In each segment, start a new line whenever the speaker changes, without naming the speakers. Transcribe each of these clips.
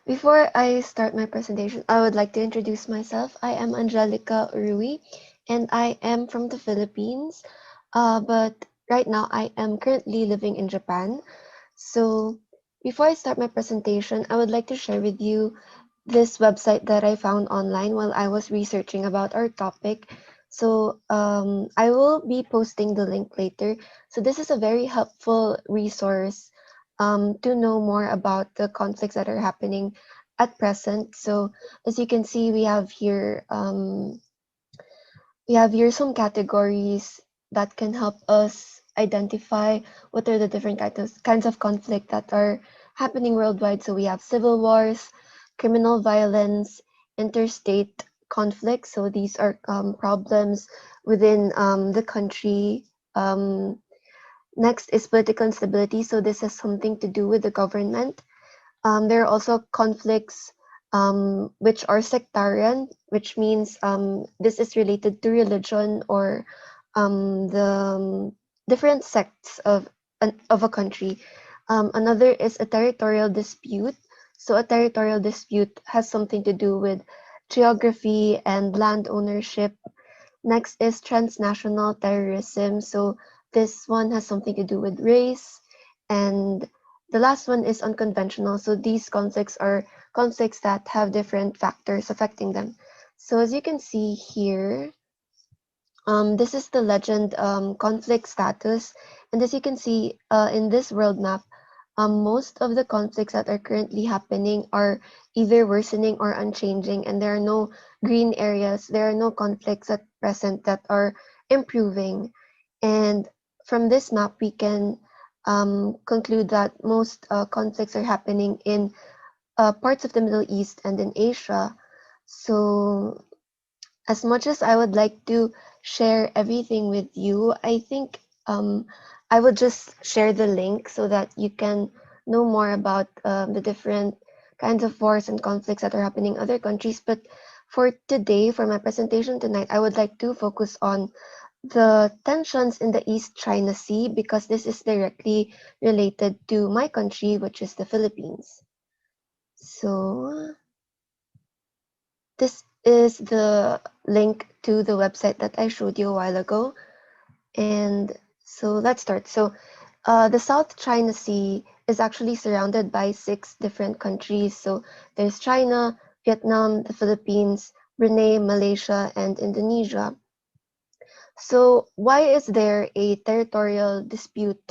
Before I start my presentation, I would like to introduce myself. I am Angelica Rui, and I am from the Philippines. But right now, I am currently living in Japan. So, before I start my presentation, I would like to share with you this website that I found online while I was researching about our topic. So, I will be posting the link later. So, this is a very helpful resource to know more about the conflicts that are happening at present. So as you can see, we have here some categories that can help us identify what are the different kinds of conflict that are happening worldwide. So we have civil wars, criminal violence, interstate conflicts. So these are problems within the country. Next is political instability. So this has something to do with the government. There are also conflicts which are sectarian, which means this is related to religion or the different sects of a country. Another is a territorial dispute. So a territorial dispute has something to do with geography and land ownership. Next is transnational terrorism. So this one has something to do with race. And the last one is unconventional. So these conflicts are conflicts that have different factors affecting them. So as you can see here, this is the legend conflict status. And as you can see in this world map, most of the conflicts that are currently happening are either worsening or unchanging, and there are no green areas. There are no conflicts at present that are improving. And from this map, we can conclude that most conflicts are happening in parts of the Middle East and in Asia. So as much as I would like to share everything with you, I think I will just share the link so that you can know more about the different kinds of wars and conflicts that are happening in other countries. But for today, for my presentation tonight, I would like to focus on the tensions in the East China Sea because this is directly related to my country, which is the Philippines. So this is the link to the website that I showed you a while ago. And so let's start. So the South China Sea is actually surrounded by 6 different countries. So there's China, Vietnam, the Philippines, Brunei, Malaysia, and Indonesia. So why is there a territorial dispute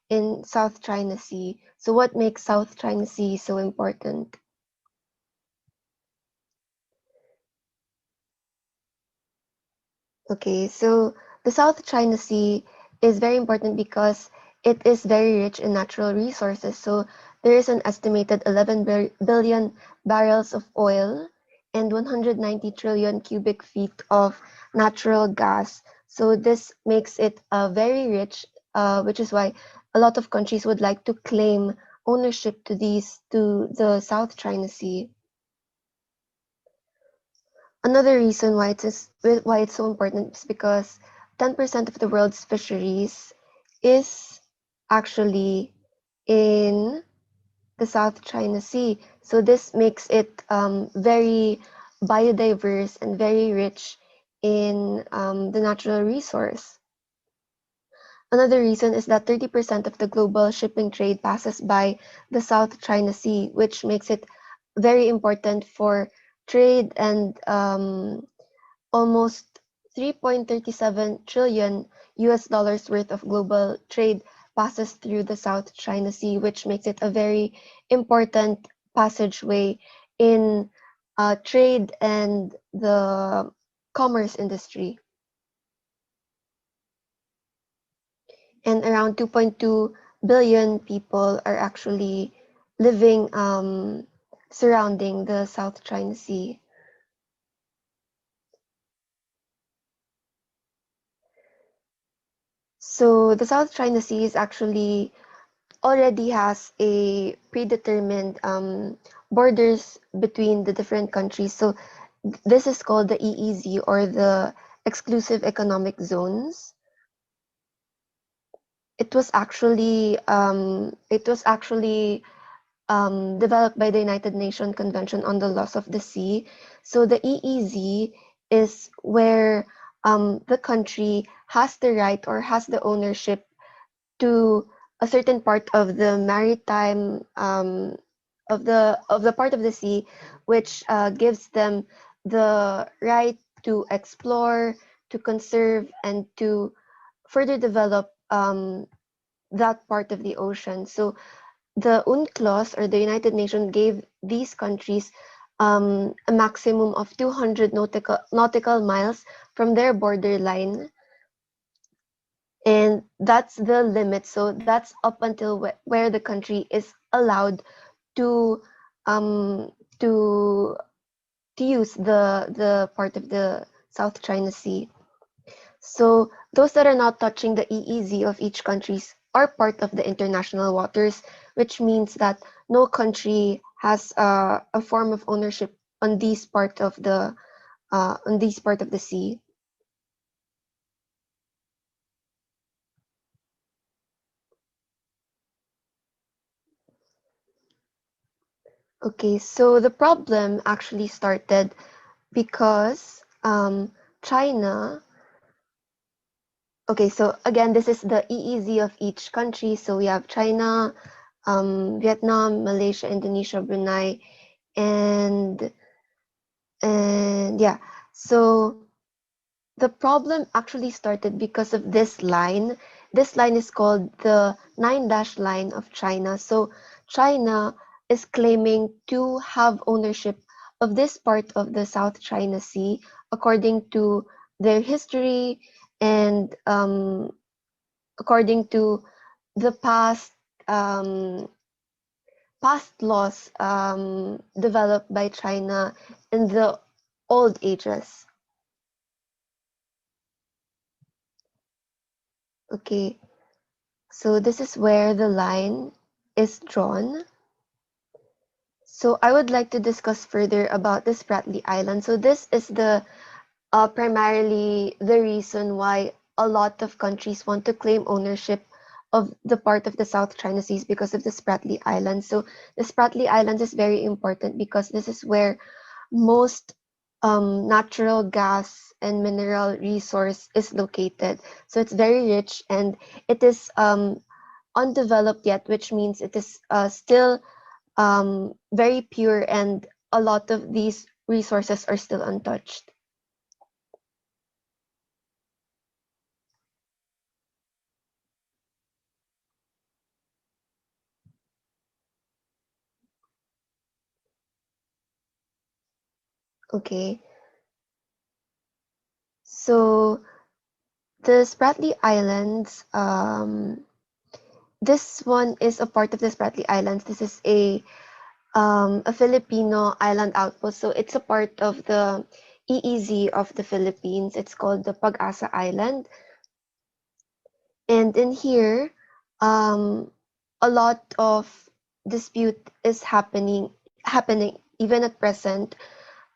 in South China Sea? So what makes South China Sea so important? Okay, so the South China Sea is very important because it is very rich in natural resources. So there is an estimated 11 billion barrels of oil and 190 trillion cubic feet of natural gas. So this makes it very rich, which is why a lot of countries would like to claim ownership to the South China Sea. Another reason why it's so important is because 10% of the world's fisheries is actually in the South China Sea. So this makes it very biodiverse and very rich in the natural resource. Another reason is that 30% of the global shipping trade passes by the South China Sea, which makes it very important for trade and almost 3.37 trillion US dollars worth of global trade passes through the South China Sea, which makes it a very important passageway in trade and the commerce industry. And around 2.2 billion people are actually living surrounding the South China Sea. So the South China Sea is actually already has a predetermined borders between the different countries. So this is called the EEZ or the exclusive economic zones. It was actually developed by the United Nations Convention on the Laws of the Sea. So the EEZ is where the country has the right or has the ownership to a certain part of the maritime of the part of the sea, which gives them the right to explore, to conserve, and to further develop that part of the ocean. So the UNCLOS, or the United Nations, gave these countries a maximum of 200 nautical miles from their borderline, and that's the limit. So that's up until where the country is allowed to um, to to use the part of the South China Sea. So those that are not touching the EEZ of each countries are part of the international waters, which means that no country has a form of ownership on these part of the sea. Okay, so the problem actually started because China. Okay, so again, this is the EEZ of each country. So we have China, Vietnam, Malaysia, Indonesia, Brunei, and yeah. So the problem actually started because of this line. This line is called the 9-dash line of China. So China is claiming to have ownership of this part of the South China Sea according to their history and according to the um, past laws developed by China in the old ages. Okay, so this is where the line is drawn. So I would like to discuss further about the Spratly Island. So this is the primarily the reason why a lot of countries want to claim ownership of the part of the South China Seas because of the Spratly Islands. So the Spratly Islands is very important because this is where most natural gas and mineral resource is located. So it's very rich and it is undeveloped yet, which means it is still very pure and a lot of these resources are still untouched. Okay, so the Spratly Islands, this one is a part of the Spratly Islands. This is a Filipino island outpost. So it's a part of the EEZ of the Philippines. It's called the Pag-asa Island. And in here, a lot of dispute is happening even at present.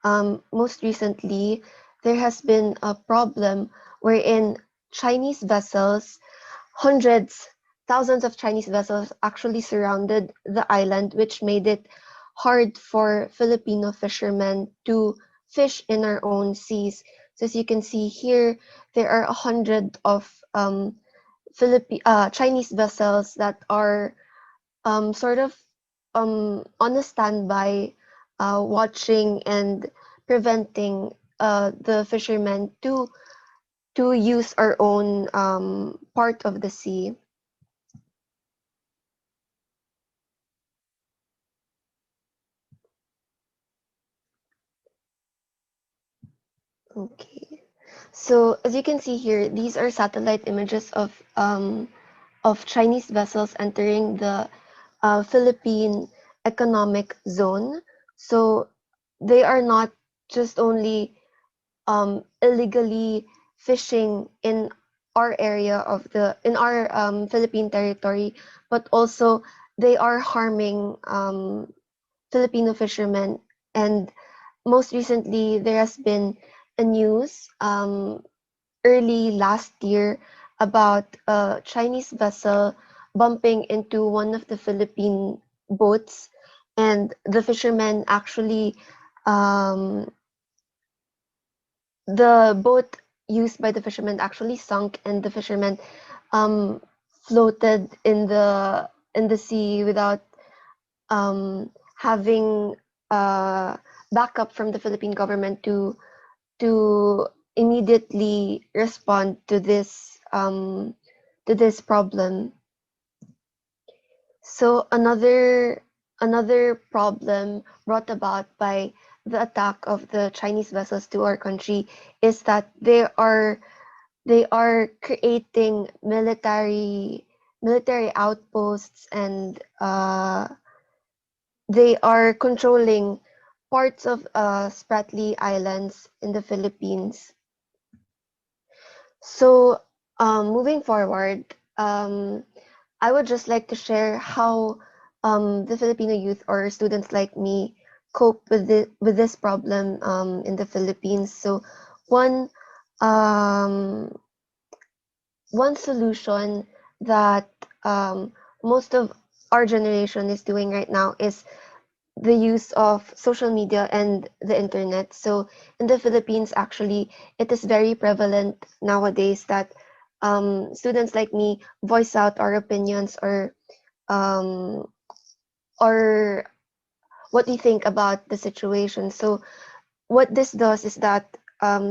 Most recently, there has been a problem wherein Chinese vessels, hundreds, thousands of Chinese vessels actually surrounded the island, which made it hard for Filipino fishermen to fish in our own seas. So as you can see here, there are 100 of Chinese vessels that are sort of on a standby, watching and preventing the fishermen to use our own part of the sea. Okay. So as you can see here, these are satellite images of Chinese vessels entering the Philippine economic zone. So they are not just only illegally fishing in our area of the in our Philippine territory, but also they are harming Filipino fishermen. And most recently, there has been a news early last year about a Chinese vessel bumping into one of the Philippine boats, and the fishermen actually, the boat used by the fishermen actually sunk, and the fishermen floated in the sea without having backup from the Philippine government to immediately respond to this problem. So another problem brought about by the attack of the Chinese vessels to our country is that they are creating military outposts, and they are controlling parts of Spratly Islands in the Philippines. So moving forward, I would just like to share how the Filipino youth or students like me cope with this problem in the Philippines. So one solution that most of our generation is doing right now is the use of social media and the internet. So in the Philippines, actually, it is very prevalent nowadays that students like me voice out our opinions or what we think about the situation. So what this does is that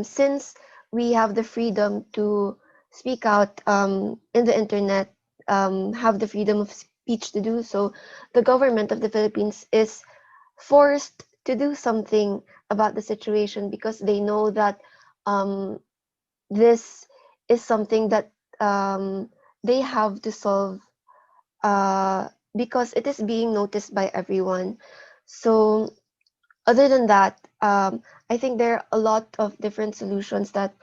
since we have the freedom to speak out in the internet, have the freedom of speech to do so, the government of the Philippines is forced to do something about the situation, because they know that this is something that they have to solve because it is being noticed by everyone. So other than that, I think there are a lot of different solutions that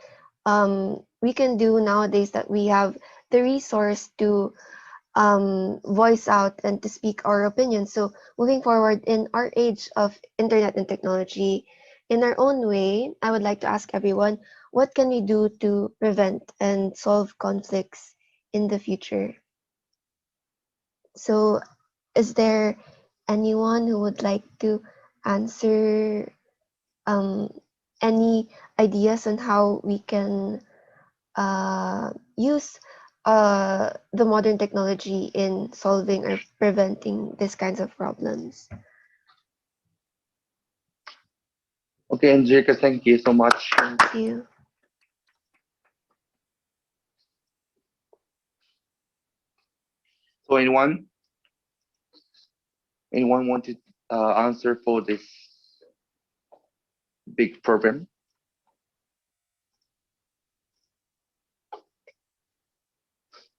we can do nowadays, that we have the resource to voice out and to speak our opinions. So moving forward in our age of internet and technology, in our own way, I would like to ask everyone, what can we do to prevent and solve conflicts in the future? So is there anyone who would like to answer any ideas on how we can use the modern technology in solving or preventing these kinds of problems?
Okay, Angelica, thank you so much.
Thank you.
So anyone want to answer for this big problem?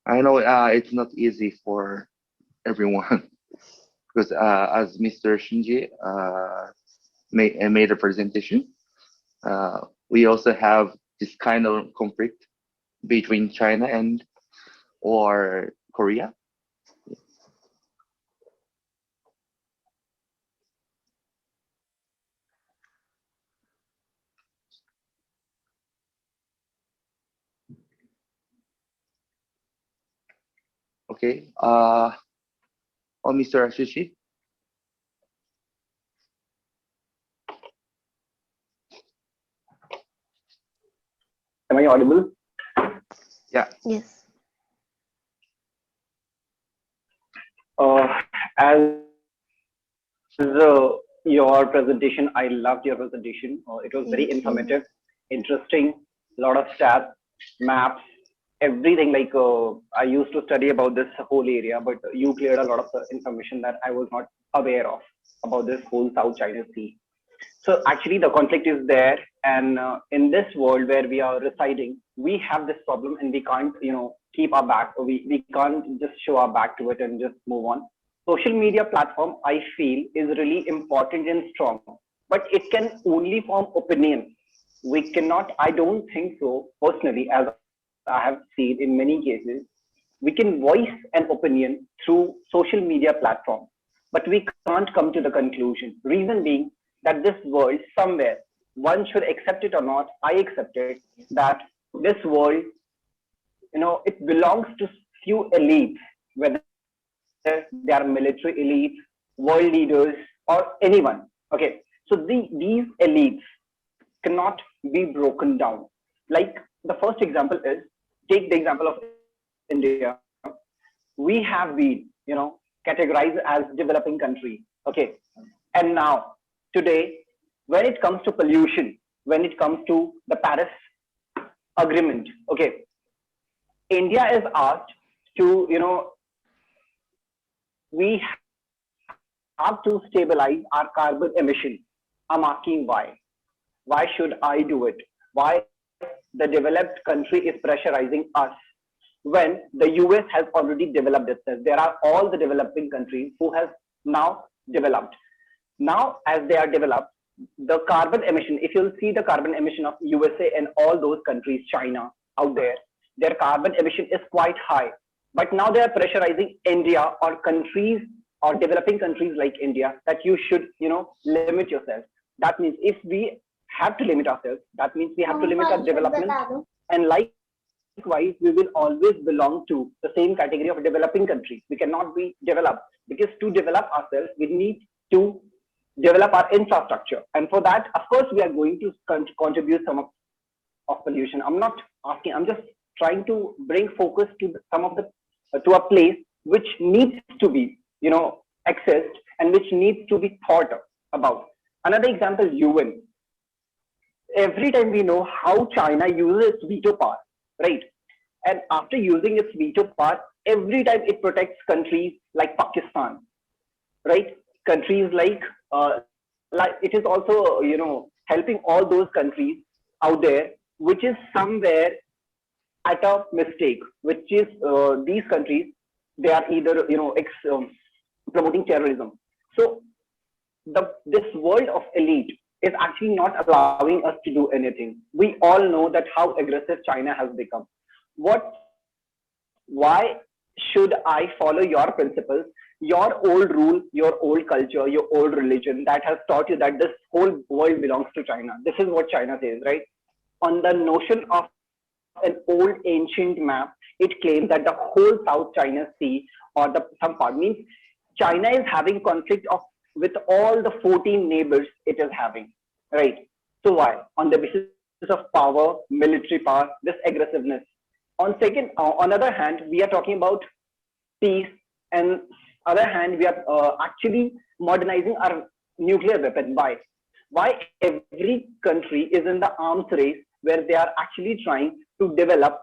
I know it's not easy for everyone because as Mr. Shinji made a presentation, we also have this kind of conflict between China and or Korea. Okay. Mr. Ashishi.
Am I audible?
Yeah.
Yes.
As your presentation, I loved your presentation. It was very informative, interesting, a lot of stats, maps, everything. Like I used to study about this whole area, but you cleared a lot of information that I was not aware of about this whole South China Sea. So actually the conflict is there, and in this world where we are residing, we have this problem, and we can't, keep our back. We can't just show our back to it and just move on. Social media platform, I feel, is really important and strong, but it can only form opinion. We cannot, I don't think so personally, as I have seen in many cases, we can voice an opinion through social media platform, but we can't come to the conclusion. Reason being that this world somewhere, one should accept it or not, I accept it, that this world, it belongs to few elites, whether they are military elites, world leaders, or anyone. Okay, so these elites cannot be broken down. Like the first example is, take the example of India. We have been, categorized as developing country. Okay, and now today, when it comes to pollution, when it comes to the Paris Agreement, okay, India is asked to, we have to stabilize our carbon emission. I'm asking why. Why should I do it? Why the developed country is pressurizing us when the US has already developed itself? There are all the developing countries who have now developed. Now, as they are developed, the carbon emission, if you'll see the carbon emission of USA and all those countries, China out there, their carbon emission is quite high. But now they are pressurizing India or countries or developing countries like India that you should, limit yourself. That means if we have to limit ourselves, that means we have to limit our development. And likewise, we will always belong to the same category of developing countries. We cannot be developed, because to develop ourselves, we need to develop our infrastructure. And for that, of course, we are going to contribute some of pollution. I'm not asking, I'm just trying to bring focus to some of the, to a place which needs to be, accessed and which needs to be thought about. Another example, UN. Every time we know how China uses its veto power, right? And after using its veto power, every time it protects countries like Pakistan, right? Countries like it is also, helping all those countries out there, which is somewhere at a mistake, which is these countries, they are either, promoting terrorism. So this world of elite is actually not allowing us to do anything. We all know that how aggressive China has become. Why should I follow your principles, your old rule, your old culture, your old religion that has taught you that this whole world belongs to China? This is what China says, right? On the notion of an old ancient map, it claims that the whole South China Sea or some part means China is having conflict with all the 14 neighbors it is having, right? So why? On the basis of power, military power, this aggressiveness. On other hand, we are talking about peace, and other hand, we are actually modernizing our nuclear weapon. Why every country is in the arms race where they are actually trying to develop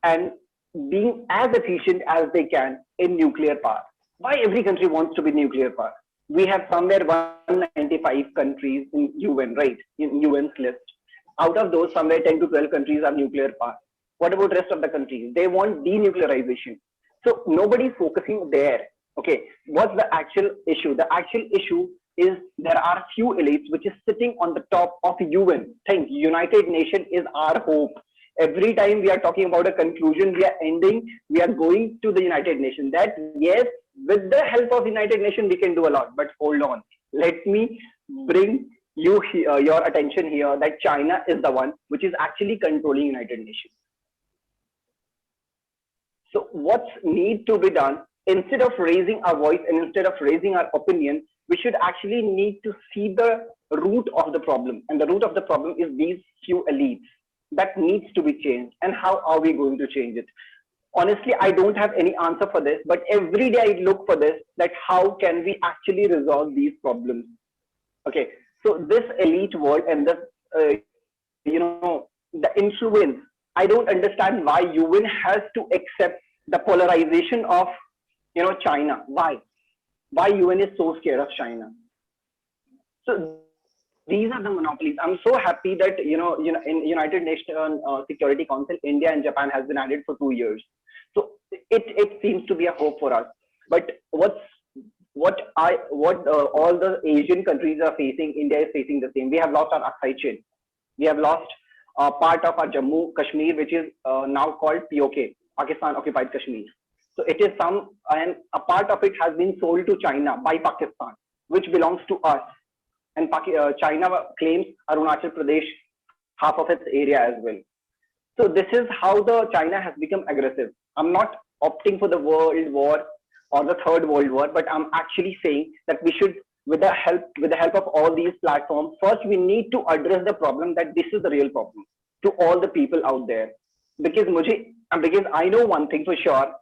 and being as efficient as they can in nuclear power? Why every country wants to be nuclear power? We have somewhere 195 countries in UN, right? In UN's list. Out of those, somewhere 10 to 12 countries are nuclear power. What about the rest of the countries? They want denuclearization. So nobody is focusing there. Okay, what's the actual issue? The actual issue is there are few elites which is sitting on the top of UN. Think United Nations is our hope. Every time we are talking about a conclusion, we are going to the United Nations. That yes, with the help of United Nations, we can do a lot. But hold on, let me bring your attention here that China is the one which is actually controlling United Nations. So what's need to be done? Instead of raising our voice and instead of raising our opinion, we should actually need to see the root of the problem. And the root of the problem is these few elites. That needs to be changed. And how are we going to change it? Honestly, I don't have any answer for this, but every day I look for this, that how can we actually resolve these problems? Okay, so this elite world and this, the influence, I don't understand why UN has to accept the polarization of, China. Why UN is so scared of China? So these are the monopolies. I'm so happy that, in United Nations Security Council, India and Japan has been added for 2 years. So it seems to be a hope for us. But what all the Asian countries are facing, India is facing the same. We have lost our Aksai Chin. We have lost part of our Jammu Kashmir, which is now called POK, Pakistan Occupied Kashmir. So it is and a part of it has been sold to China by Pakistan, which belongs to us. And China claims Arunachal Pradesh, half of its area as well. So this is how the China has become aggressive. I'm not opting for the World War or the Third World War, but I'm actually saying that we should with the help of all these platforms, first we need to address the problem that this is the real problem to all the people out there. Because I know one thing for sure,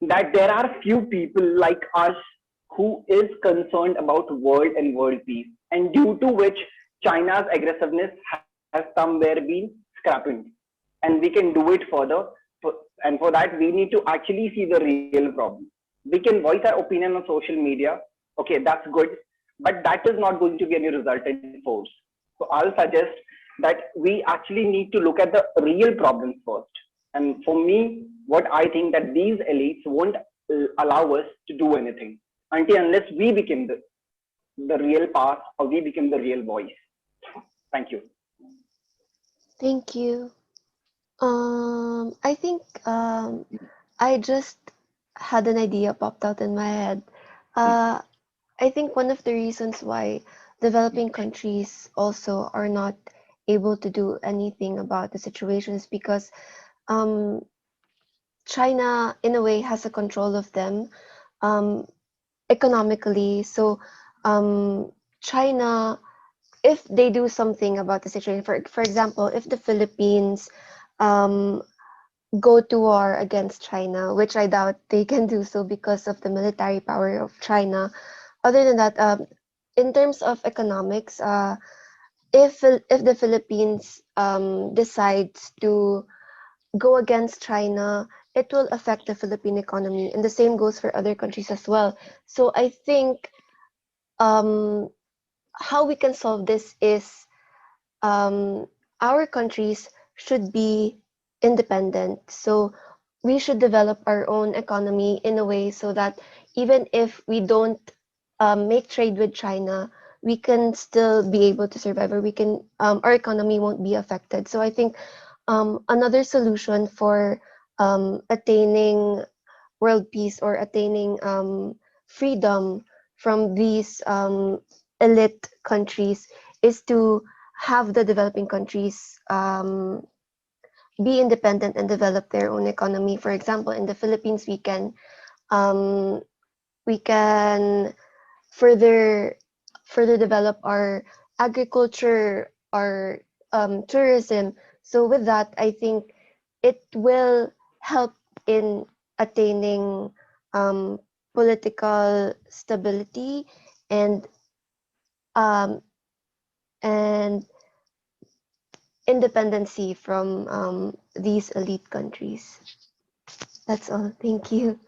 that there are few people like us who is concerned about world and world peace, and due to which China's aggressiveness has somewhere been scrapped, and we can do it further. And for that, we need to actually see the real problem. We can voice our opinion on social media. Okay, that's good, but that is not going to be any resultant force. So I'll suggest that we actually need to look at the real problems first. And for me, what I think that these elites won't allow us to do anything unless we become the real path, or we become the real voice. Thank you.
Thank you. I think I just had an idea popped out in my head. I think one of the reasons why developing countries also are not able to do anything about the situation is because China, in a way, has a control of them economically. So China, if they do something about the situation, for example, if the Philippines go to war against China, which I doubt they can do so because of the military power of China. Other than that, in terms of economics, if the Philippines decides to go against China, it will affect the Philippine economy, and the same goes for other countries as well. So I think how we can solve this is our countries should be independent. So we should develop our own economy in a way so that even if we don't make trade with China, we can still be able to survive, or we can our economy won't be affected. So I think another solution for attaining world peace or attaining freedom from these elite countries is to have the developing countries be independent and develop their own economy. For example, in the Philippines, we can further develop our agriculture, our tourism. So with that, I think it will help in attaining political stability and independency from these elite countries. That's all. Thank you.